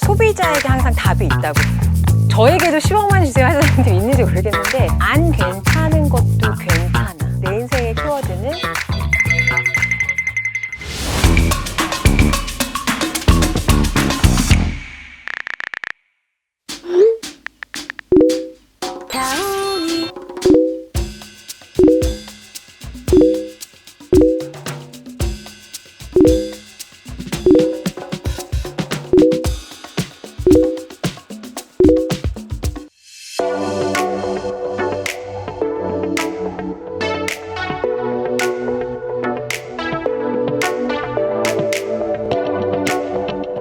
소비자에게 항상 답이 있다고. 저에게도 10억만 주세요 하는 사람들이 있는지 모르겠는데 안 괜찮은 것도 괜찮아. 내 인생의 키워드는 다운이.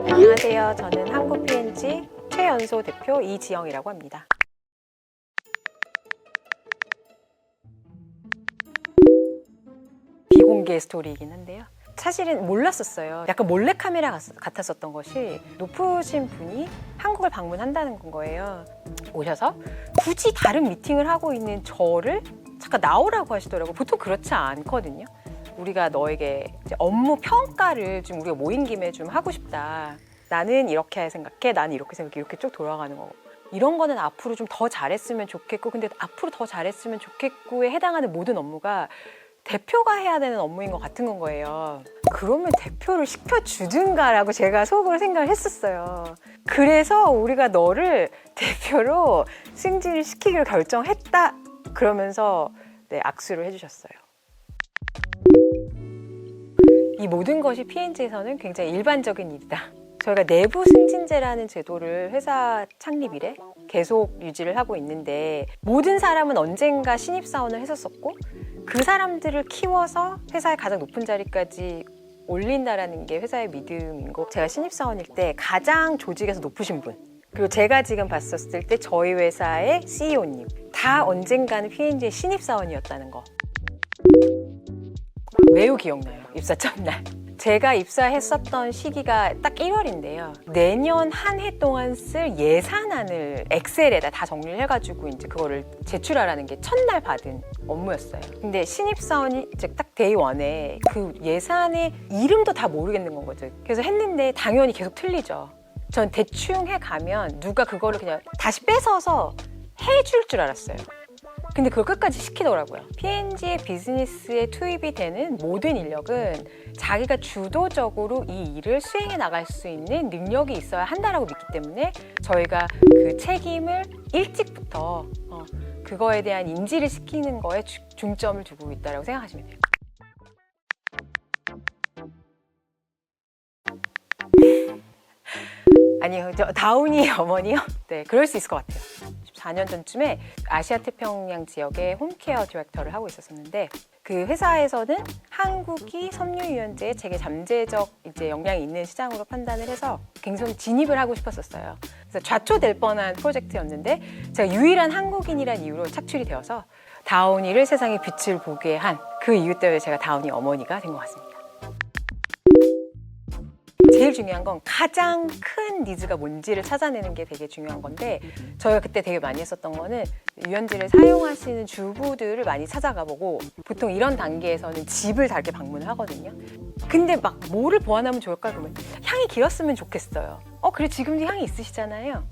안녕하세요. 저는 한국 P&G 최연소 대표 이지영이라고 합니다. 비공개 스토리이긴 한데요. 사실은 몰랐었어요. 약간 몰래카메라 같았었던 것이 높으신 분이 한국을 방문한다는 거예요. 오셔서 굳이 다른 미팅을 하고 있는 저를 잠깐 나오라고 하시더라고요. 보통 그렇지 않거든요. 우리가 너에게 이제 업무 평가를 좀 우리가 모인 김에 좀 하고 싶다. 나는 이렇게 생각해, 나는 이렇게 생각해, 이렇게 쭉 돌아가는 거고. 이런 거는 앞으로 좀 더 잘했으면 좋겠고, 근데 앞으로 더 잘했으면 좋겠고에 해당하는 모든 업무가 대표가 해야 되는 업무인 것 같은 거예요. 그러면 대표를 시켜주든가라고 제가 속으로 생각을 했었어요. 그래서 우리가 너를 대표로 승진을 시키기로 결정했다. 그러면서 네, 악수를 해주셨어요. 이 모든 것이 P&G에서는 굉장히 일반적인 일이다. 저희가 내부 승진제라는 제도를 회사 창립 이래 계속 유지를 하고 있는데 모든 사람은 언젠가 신입사원을 했었었고 그 사람들을 키워서 회사의 가장 높은 자리까지 올린다라는 게 회사의 믿음이고 제가 신입사원일 때 가장 조직에서 높으신 분 그리고 제가 지금 봤었을 때 저희 회사의 CEO님 다 언젠가는 P&G의 신입사원이었다는 거 매우 기억나요. 입사 첫날 제가 입사했었던 시기가 딱 1월인데요. 내년 한 해 동안 쓸 예산안을 엑셀에다 다 정리를 해가지고 이제 그거를 제출하라는 게 첫날 받은 업무였어요. 근데 신입사원이 이제 딱 데이 원에 그 예산의 이름도 다 모르겠는 건 거죠. 그래서 했는데 당연히 계속 틀리죠. 전 대충 해가면 누가 그거를 그냥 다시 뺏어서 해줄 줄 알았어요. 근데 그걸 끝까지 시키더라고요. P&G의 비즈니스에 투입이 되는 모든 인력은 자기가 주도적으로 이 일을 수행해 나갈 수 있는 능력이 있어야 한다라고 믿기 때문에 저희가 그 책임을 일찍부터 그거에 대한 인지를 시키는 거에 중점을 두고 있다고 생각하시면 돼요. 아니요, 다운이 어머니요? 네, 그럴 수 있을 것 같아요. 4년 전쯤에 아시아 태평양 지역의 홈케어 디렉터를 하고 있었는데 그 회사에서는 한국이 섬유유연제에 되게 잠재적 이제 영향이 있는 시장으로 판단을 해서 굉장히 진입을 하고 싶었었어요. 그래서 좌초될 뻔한 프로젝트였는데 제가 유일한 한국인이란 이유로 착출이 되어서 다운이를 세상의 빛을 보게 한 그 이유 때문에 제가 다운이 어머니가 된 것 같습니다. 제일 중요한 건 가장 큰 니즈가 뭔지를 찾아내는 게 되게 중요한 건데 저희가 그때 되게 많이 했었던 거는 유연제를 사용하시는 주부들을 많이 찾아가 보고 보통 이런 단계에서는 집을 다 이렇게 방문을 하거든요. 근데 막 뭐를 보완하면 좋을까? 그러면 향이 길었으면 좋겠어요. 그래 지금도 향이 있으시잖아요.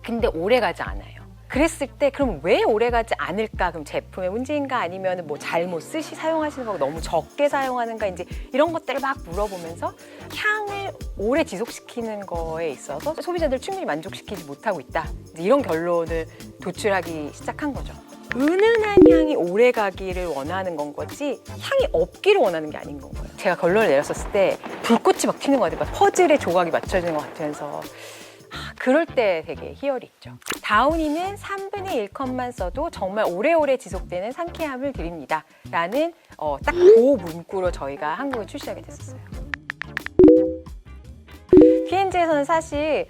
근데 오래 가지 않아요. 그랬을 때 그럼 왜 오래가지 않을까? 그럼 제품의 문제인가 아니면 뭐 잘못 사용하시는 거 너무 적게 사용하는가 이제 이런 것들을 막 물어보면서 향을 오래 지속시키는 거에 있어서 소비자들 충분히 만족시키지 못하고 있다. 이런 결론을 도출하기 시작한 거죠. 은은한 향이 오래 가기를 원하는 건 거지 향이 없기를 원하는 게 아닌 건 거예요. 제가 결론을 내렸었을 때 불꽃이 막 튀는 것 같아요. 퍼즐의 조각이 맞춰지는 것 같으면서 그럴 때 되게 희열이 있죠. 다운이는 3분의 1컷만 써도 정말 오래오래 지속되는 상쾌함을 드립니다. 라는 딱 그 문구로 저희가 한국에 출시하게 됐었어요. P&G에서는 사실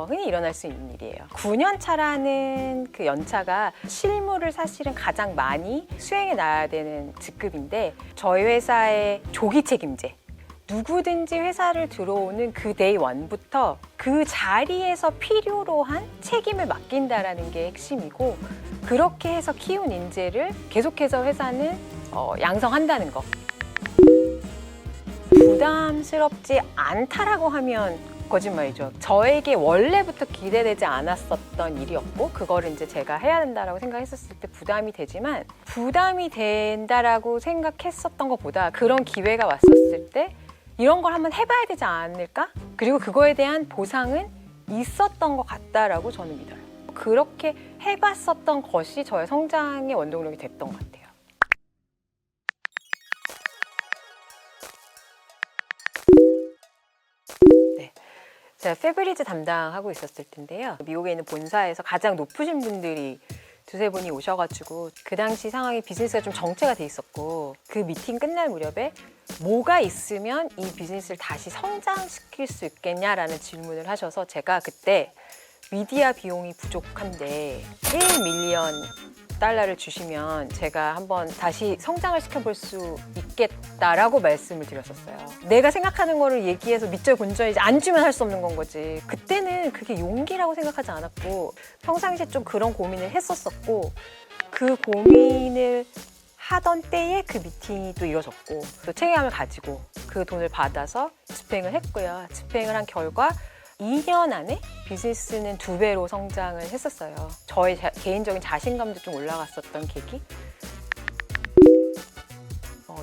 흔히 일어날 수 있는 일이에요. 9년 차라는 그 연차가 실무를 사실은 가장 많이 수행해 나가야 되는 직급인데 저희 회사의 조기 책임제 누구든지 회사를 들어오는 그 데이 원부터 그 자리에서 필요로 한 책임을 맡긴다라는 게 핵심이고 그렇게 해서 키운 인재를 계속해서 회사는 양성한다는 거. 부담스럽지 않다라고 하면 거짓말이죠. 저에게 원래부터 기대되지 않았었던 일이었고 그거를 이제 제가 해야 된다라고 생각했었을 때 부담이 되지만 부담이 된다라고 생각했었던 것보다 그런 기회가 왔었을 때 이런 걸 한번 해봐야 되지 않을까? 그리고 그거에 대한 보상은 있었던 것 같다라고 저는 믿어요. 그렇게 해봤었던 것이 저의 성장의 원동력이 됐던 것 같아요. 네, 제가 페브리즈 담당하고 있었을 텐데요. 미국에 있는 본사에서 가장 높으신 분들이 두세 분이 오셔가지고 그 당시 상황이 비즈니스가 좀 정체가 돼 있었고 그 미팅 끝날 무렵에 뭐가 있으면 이 비즈니스를 다시 성장시킬 수 있겠냐라는 질문을 하셔서 제가 그때 미디어 비용이 부족한데 1밀리언 달러를 주시면 제가 한번 다시 성장을 시켜볼 수 있겠다라고 말씀을 드렸었어요. 내가 생각하는 거를 얘기해서 밑절 본전이 안 주면 할 수 없는 건 거지. 그때는 그게 용기라고 생각하지 않았고 평상시에 좀 그런 고민을 했었었고 그 고민을 하던 때에 그 미팅이 또 이뤄졌고 또 책임감을 가지고 그 돈을 받아서 집행을 했고요. 집행을 한 결과 2년 안에 비즈니스는 2배로 성장을 했었어요. 저의 개인적인 자신감도 좀 올라갔었던 계기?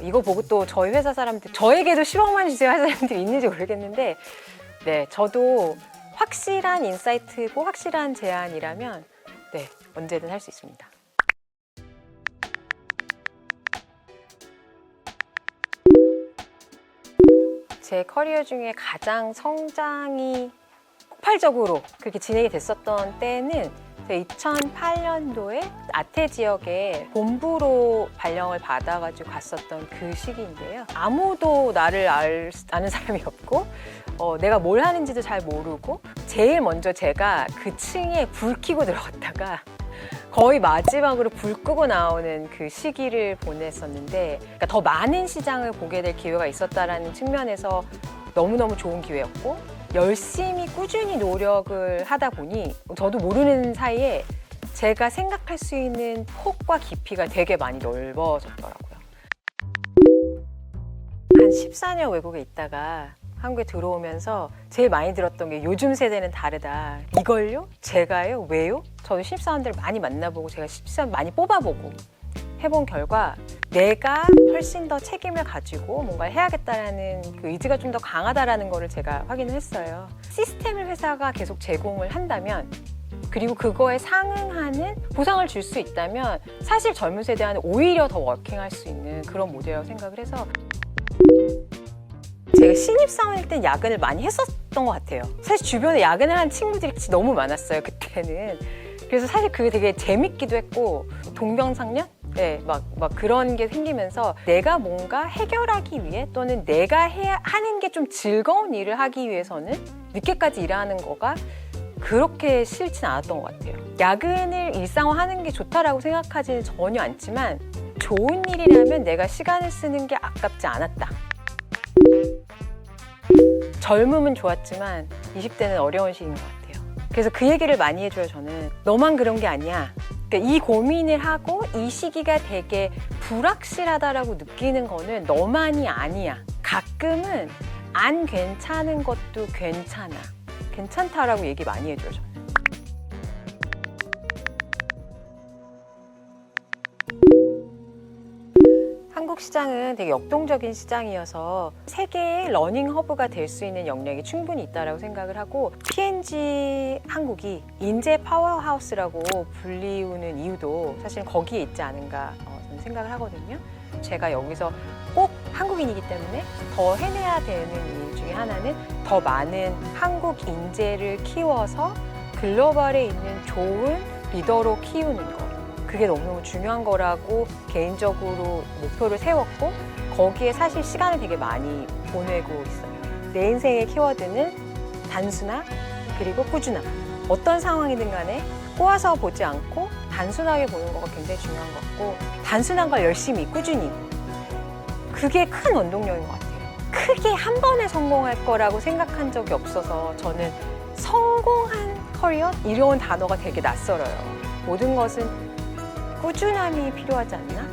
이거 보고 또 저희 회사 사람들, 저에게도 10억만 주세요 할 사람들이 있는지 모르겠는데 네, 저도 확실한 인사이트고 확실한 제안이라면 네, 언제든 할 수 있습니다. 제 커리어 중에 가장 성장이 폭발적으로 그렇게 진행이 됐었던 때는 2008년도에 아태 지역에 본부로 발령을 받아가지고 갔었던 그 시기인데요. 아무도 나를 아는 사람이 없고 내가 뭘 하는지도 잘 모르고 제일 먼저 제가 그 층에 불 켜고 들어갔다가 거의 마지막으로 불 끄고 나오는 그 시기를 보냈었는데 그러니까 더 많은 시장을 보게 될 기회가 있었다라는 측면에서 너무너무 좋은 기회였고 열심히 꾸준히 노력을 하다 보니 저도 모르는 사이에 제가 생각할 수 있는 폭과 깊이가 되게 많이 넓어졌더라고요. 한 14년 외국에 있다가 한국에 들어오면서 제일 많이 들었던 게 요즘 세대는 다르다. 이걸요? 제가요? 왜요? 저도 신입사원들을 많이 만나보고 제가 신입사원 많이 뽑아보고 해본 결과 내가 훨씬 더 책임을 가지고 뭔가를 해야겠다라는 그 의지가 좀 더 강하다라는 거를 제가 확인을 했어요. 시스템을 회사가 계속 제공을 한다면 그리고 그거에 상응하는 보상을 줄 수 있다면 사실 젊은 세대와는 오히려 더 워킹할 수 있는 그런 모델이라고 생각을 해서 제가 신입사원일 땐 야근을 많이 했었던 것 같아요. 사실 주변에 야근을 하는 친구들이 너무 많았어요, 그때는. 그래서 사실 그게 되게 재밌기도 했고 동병상련? 네, 막 그런 게 생기면서 내가 뭔가 해결하기 위해 또는 내가 하는 게 좀 즐거운 일을 하기 위해서는 늦게까지 일하는 거가 그렇게 싫진 않았던 것 같아요. 야근을 일상화하는 게 좋다라고 생각하지는 전혀 않지만 좋은 일이라면 내가 시간을 쓰는 게 아깝지 않았다. 젊음은 좋았지만 20대는 어려운 시기인 것 같아요. 그래서 그 얘기를 많이 해줘요. 저는 너만 그런 게 아니야. 그러니까 이 고민을 하고 이 시기가 되게 불확실하다라고 느끼는 거는 너만이 아니야. 가끔은 안 괜찮은 것도 괜찮아. 괜찮다라고 얘기 많이 해줘요. 저는. 한국 시장은 되게 역동적인 시장이어서 세계의 러닝 허브가 될 수 있는 역량이 충분히 있다고 생각을 하고 P&G 한국이 인재 파워하우스라고 불리우는 이유도 사실 거기에 있지 않은가 저는 생각을 하거든요. 제가 여기서 꼭 한국인이기 때문에 더 해내야 되는 일 중에 하나는 더 많은 한국 인재를 키워서 글로벌에 있는 좋은 리더로 키우는 것. 그게 너무너무 중요한 거라고 개인적으로 목표를 세웠고 거기에 사실 시간을 되게 많이 보내고 있어요. 내 인생의 키워드는 단순함 그리고 꾸준함. 어떤 상황이든 간에 꼬아서 보지 않고 단순하게 보는 거가 굉장히 중요한 것 같고 단순한 걸 열심히 꾸준히 그게 큰 원동력인 것 같아요. 크게 한 번에 성공할 거라고 생각한 적이 없어서 저는 성공한 커리어? 이런 단어가 되게 낯설어요. 모든 것은 꾸준함이 필요하지 않나?